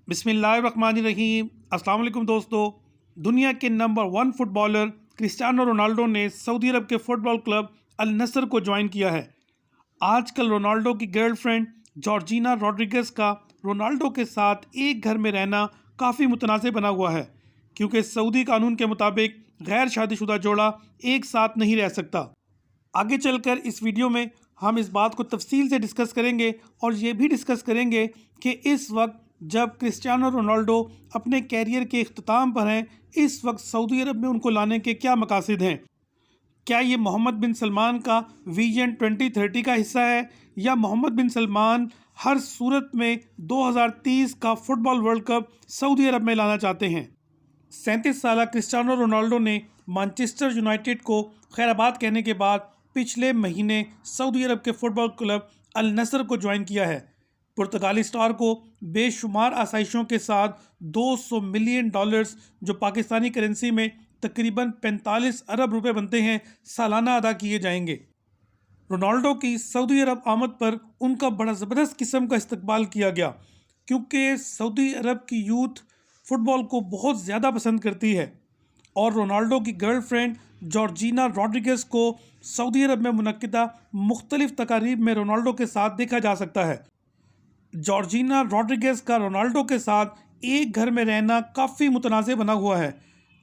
बिस्मिल्लाहिर्रहमानिर्रहीम। अस्सलाम वालेकुम दोस्तों। दुनिया के नंबर 1 फुटबॉलर क्रिस्टियानो रोनाल्डो ने सऊदी अरब के फुटबॉल क्लब अल नसर को ज्वाइन किया है। आजकल रोनाल्डो की गर्लफ्रेंड जॉर्जिना रॉड्रिगेज का रोनाल्डो के साथ एक घर में रहना काफ़ी मुतनाज़ बना हुआ है, क्योंकि सऊदी कानून के मुताबिक गैर शादीशुदा जोड़ा एक साथ नहीं रह सकता। आगे चलकर इस वीडियो में हम इस बात को तफसील से डिस्कस करेंगे और ये भी डिस्कस करेंगे कि इस वक्त जब क्रिस्टियानो रोनाल्डो अपने कैरियर के इख्तिताम पर हैं, इस वक्त सऊदी अरब में उनको लाने के क्या मकासद हैं। क्या ये मोहम्मद बिन सलमान का विजन 2030 का हिस्सा है, या मोहम्मद बिन सलमान हर सूरत में 2030 का फुटबॉल वर्ल्ड कप सऊदी अरब में लाना चाहते हैं। 37 साल क्रिस्टियानो रोनाल्डो ने मैनचेस्टर यूनाइटेड को खैराबाद कहने के बाद पिछले महीने सऊदी अरब के फुटबॉल क्लब अल नसर को ज्वाइन किया है। पुर्तगाली स्टार को बेशुमार आसाइशों के साथ 200 मिलियन डॉलर्स, जो पाकिस्तानी करेंसी में तकरीबन 45 अरब रुपए बनते हैं, सालाना अदा किए जाएंगे। रोनाल्डो की सऊदी अरब आमद पर उनका बड़ा ज़बरदस्त किस्म का इस्तकबाल किया गया, क्योंकि सऊदी अरब की यूथ फुटबॉल को बहुत ज़्यादा पसंद करती है और रोनाल्डो की गर्लफ्रेंड जॉर्जिना रॉड्रिगेज को सऊदी अरब में मुनक्किदा मुख्तलिफ तकारीब में रोनाल्डो के साथ देखा जा सकता है। जॉर्जिना रॉड्रिगेज का रोनाल्डो के साथ एक घर में रहना काफ़ी मुतनाज़ बना हुआ है,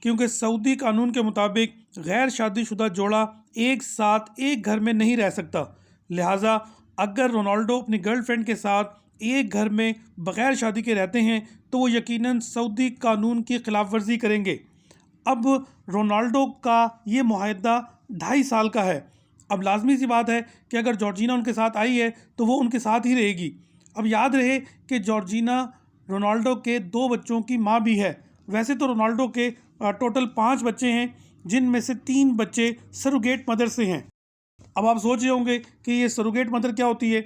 क्योंकि सऊदी कानून के मुताबिक गैर शादीशुदा जोड़ा एक साथ एक घर में नहीं रह सकता। लिहाजा अगर रोनाल्डो अपनी गर्लफ्रेंड के साथ एक घर में बग़ैर शादी के रहते हैं तो वो यकीनन सऊदी कानून की खिलाफ वर्जी करेंगे। अब रोनाल्डो का ये मुआहदा 2.5 साल का है। अब लाजमी सी बात है कि अगर जॉर्जिना उनके साथ आई है तो वो उनके साथ ही रहेगी। अब याद रहे कि जॉर्जिना रोनाल्डो के 2 बच्चों की माँ भी है। वैसे तो रोनाल्डो के टोटल 5 बच्चे हैं, जिनमें से 3 बच्चे सरोगेट मदर से हैं। अब आप सोच रहे होंगे कि ये सरोगेट मदर क्या होती है।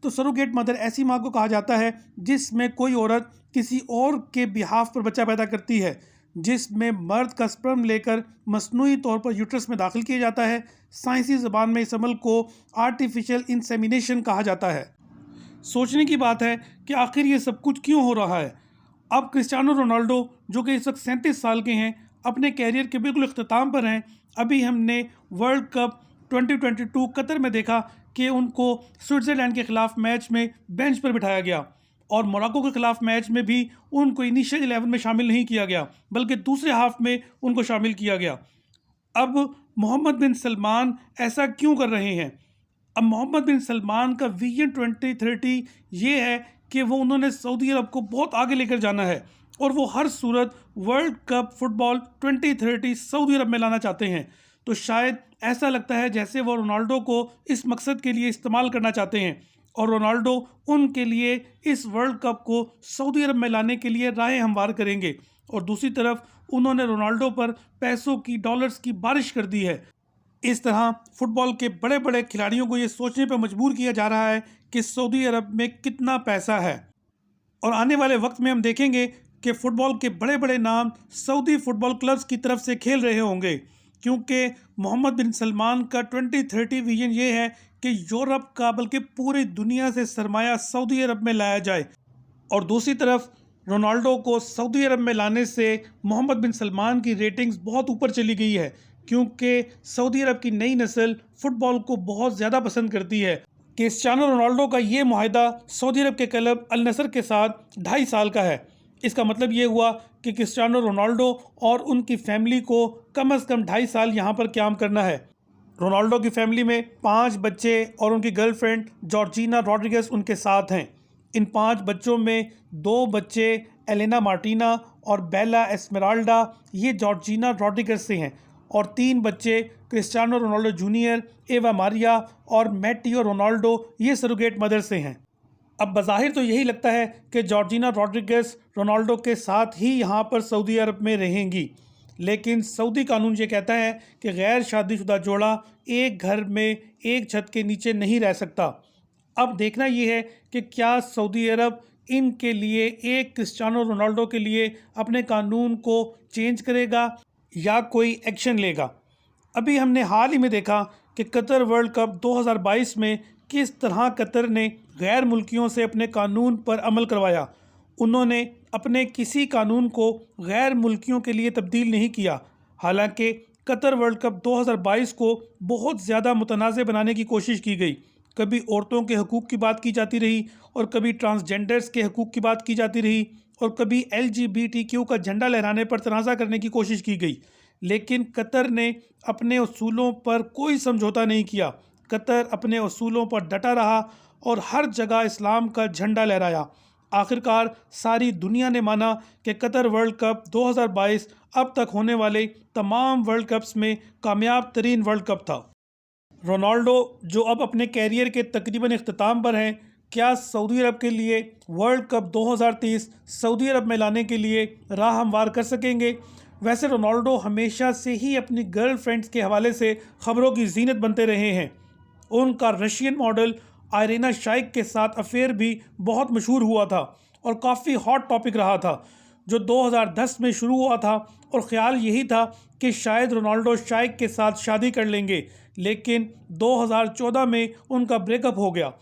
तो सरोगेट मदर ऐसी माँ को कहा जाता है जिसमें कोई औरत किसी और के बिहाफ पर बच्चा पैदा करती है, जिसमें मर्द का स्पर्म लेकर मसनूई तौर पर यूट्रस में दाखिल किया जाता है। साइंसी ज़बान में इस अमल को आर्टिफिशियल इंसेमिनेशन कहा जाता है। सोचने की बात है कि आखिर ये सब कुछ क्यों हो रहा है। अब क्रिस्टियानो रोनाल्डो, जो कि इस वक्त 37 साल के हैं, अपने कैरियर के बिल्कुल इख्तिताम पर हैं। अभी हमने वर्ल्ड कप 2022 कतर में देखा कि उनको स्विट्ज़रलैंड के ख़िलाफ़ मैच में बेंच पर बिठाया गया और मोरक्को के ख़िलाफ़ मैच में भी उनको इनिशियल 11 में शामिल नहीं किया गया, बल्कि दूसरे हाफ में उनको शामिल किया गया। अब मोहम्मद बिन सलमान ऐसा क्यों कर रहे हैं? अब मोहम्मद बिन सलमान का विजन 2030 ये है कि उन्होंने सऊदी अरब को बहुत आगे लेकर जाना है और वो हर सूरत वर्ल्ड कप फुटबॉल 2030 सऊदी अरब में लाना चाहते हैं। तो शायद ऐसा लगता है जैसे वो रोनाल्डो को इस मकसद के लिए इस्तेमाल करना चाहते हैं और रोनाल्डो उनके लिए इस वर्ल्ड कप को सऊदी अरब में लाने के लिए राहें हमवार करेंगे। और दूसरी तरफ उन्होंने रोनाल्डो पर पैसों की, डॉलर्स की बारिश कर दी है। इस तरह फुटबॉल के बड़े बड़े खिलाड़ियों को ये सोचने पर मजबूर किया जा रहा है कि सऊदी अरब में कितना पैसा है। और आने वाले वक्त में हम देखेंगे कि फ़ुटबॉल के बड़े बड़े नाम सऊदी फ़ुटबॉल क्लब्स की तरफ से खेल रहे होंगे, क्योंकि मोहम्मद बिन सलमान का 2030 विजन ये है कि यूरोप का बल्कि पूरी दुनिया से सरमाया सऊदी अरब में लाया जाए। और दूसरी तरफ रोनाल्डो को सऊदी अरब में लाने से मोहम्मद बिन सलमान की रेटिंग्स बहुत ऊपर चली गई है, क्योंकि सऊदी अरब की नई नस्ल फ़ुटबॉल को बहुत ज़्यादा पसंद करती है। क्रिस्टियानो रोनाल्डो का ये मुआहदा सऊदी अरब के क्लब अल नसर के साथ 2.5 साल का है। इसका मतलब ये हुआ कि क्रिस्टियानो रोनाल्डो और उनकी फ़ैमिली को कम से कम 2.5 साल यहाँ पर क़याम करना है। रोनाल्डो की फ़ैमिली में 5 बच्चे और उनकी गर्लफ्रेंड जॉर्जिना रॉड्रिगेज उनके साथ हैं। इन 5 बच्चों में 2 बच्चे एलेना मार्टिना और बेला एस्मेराल्डा ये जॉर्जिना रॉड्रिगेज से हैं, और 3 बच्चे क्रिस्टियानो रोनाल्डो जूनियर, एवा मारिया और मैटियो रोनाल्डो ये सरोगेट मदर से हैं। अब बज़ाहिर तो यही लगता है कि जॉर्जिना रॉड्रिगेज रोनाल्डो के साथ ही यहाँ पर सऊदी अरब में रहेंगी, लेकिन सऊदी कानून ये कहता है कि गैर शादीशुदा जोड़ा एक घर में एक छत के नीचे नहीं रह सकता। अब देखना ये है कि क्या सऊदी अरब इनके लिए, एक क्रिस्टियानो रोनाल्डो के लिए, अपने कानून को चेंज करेगा या कोई एक्शन लेगा। अभी हमने हाल ही में देखा कि कतर वर्ल्ड कप 2022 में किस तरह कतर ने गैर मुल्कियों से अपने कानून पर अमल करवाया उन्होंने अपने किसी कानून को गैर मुल्कियों के लिए तब्दील नहीं किया। हालांकि कतर वर्ल्ड कप 2022 को बहुत ज़्यादा मुतनाज़ बनाने की कोशिश की गई। कभी औरतों के हकूक़ की बात की जाती रही और कभी ट्रांसजेंडर्स के हकूक़ की बात की जाती रही और कभी LGBTQ का झंडा लहराने पर तनाज़ा करने की कोशिश की गई। लेकिन कतर ने अपने उसूलों पर कोई समझौता नहीं किया। कतर अपने उसूलों पर डटा रहा और हर जगह इस्लाम का झंडा लहराया। आखिरकार सारी दुनिया ने माना कि कतर वर्ल्ड कप 2022 अब तक होने वाले तमाम वर्ल्ड कप्स में कामयाब तरीन वर्ल्ड कप था। रोनाल्डो जो अब अपने कैरियर के तकरीबन इख्तिताम पर हैं, क्या सऊदी अरब के लिए वर्ल्ड कप 2030 सऊदी अरब में लाने के लिए राह हमवार कर सकेंगे? वैसे रोनाल्डो हमेशा से ही अपनी गर्लफ्रेंड्स के हवाले से ख़बरों की जीनत बनते रहे हैं। उनका रशियन मॉडल आयरीना शाइक के साथ अफेयर भी बहुत मशहूर हुआ था और काफ़ी हॉट टॉपिक रहा था, जो 2010 में शुरू हुआ था और ख़्याल यही था कि शायद रोनाल्डो शाइक के साथ शादी कर लेंगे, लेकिन 2014 में उनका ब्रेकअप हो गया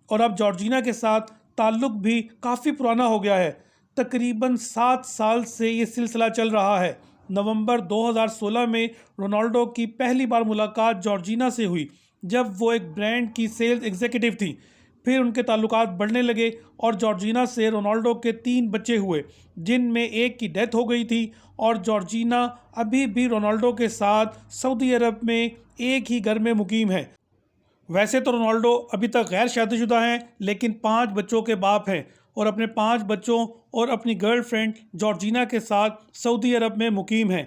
और अब जॉर्जिना के साथ ताल्लुक़ भी काफ़ी पुराना हो गया है। तकरीबन 7 साल से ये सिलसिला चल रहा है। नवंबर 2016 में रोनाल्डो की पहली बार मुलाकात जॉर्जिना से हुई, जब वो एक ब्रांड की सेल्स एग्जीक्यूटिव थी। फिर उनके ताल्लुकात बढ़ने लगे और जॉर्जिना से रोनाल्डो के 3 बच्चे हुए, जिनमें एक की डेथ हो गई थी और जॉर्जिना अभी भी रोनाल्डो के साथ सऊदी अरब में एक ही घर में मुकीम है। वैसे तो रोनाल्डो अभी तक गैर शादीशुदा हैं, लेकिन 5 बच्चों के बाप हैं और अपने 5 बच्चों और अपनी गर्लफ्रेंड जॉर्जिना के साथ सऊदी अरब में मुकीम हैं।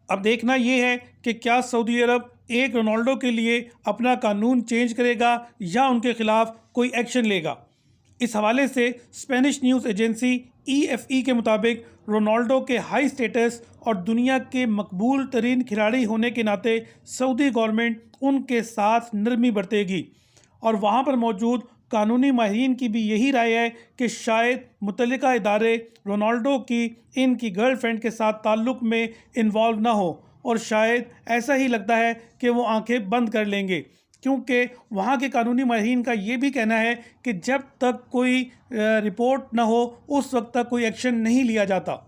अब देखना ये है कि क्या सऊदी अरब एक रोनाल्डो के लिए अपना कानून चेंज करेगा या उनके खिलाफ कोई एक्शन लेगा। इस हवाले से स्पेनिश न्यूज़ एजेंसी EFE के मुताबिक रोनाल्डो के हाई स्टेटस और दुनिया के मकबूल तरीन खिलाड़ी होने के नाते सऊदी गवर्नमेंट उनके साथ नरमी बरतेगी और वहाँ पर मौजूद कानूनी माहिरीन की भी यही राय है कि शायद मुतल्लिका इदारे रोनाल्डो की इनकी गर्लफ्रेंड के साथ ताल्लुक़ में इन्वॉल्व ना हो और शायद ऐसा ही लगता है कि वो आंखें बंद कर लेंगे, क्योंकि वहाँ के कानूनी माहिरीन का ये भी कहना है कि जब तक कोई रिपोर्ट ना हो उस वक्त तक कोई एक्शन नहीं लिया जाता।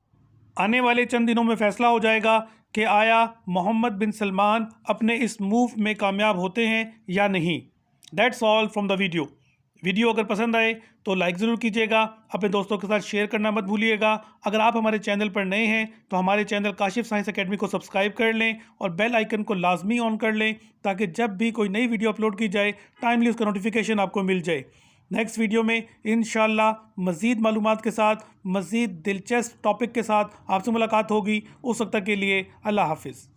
आने वाले चंद दिनों में फैसला हो जाएगा कि आया मोहम्मद बिन सलमान अपने इस मूव में कामयाब होते हैं या नहीं। That's all from the video अगर पसंद आए तो लाइक ज़रूर कीजिएगा, अपने दोस्तों के साथ शेयर करना मत भूलिएगा। अगर आप हमारे चैनल पर नए हैं तो हमारे चैनल काशिफ साइंस एकेडमी को सब्सक्राइब कर लें और बेल आइकन को लाजमी ऑन कर लें, ताकि जब भी कोई नई वीडियो अपलोड की जाए टाइमली उसका नोटिफिकेशन आपको मिल जाए। नेक्स्ट वीडियो में इंशाल्लाह मज़ीद मालूमात के साथ, मज़ीद दिलचस्प टॉपिक के साथ आपसे मुलाकात होगी। उस वक्त तक के लिए अल्लाह हाफिज़।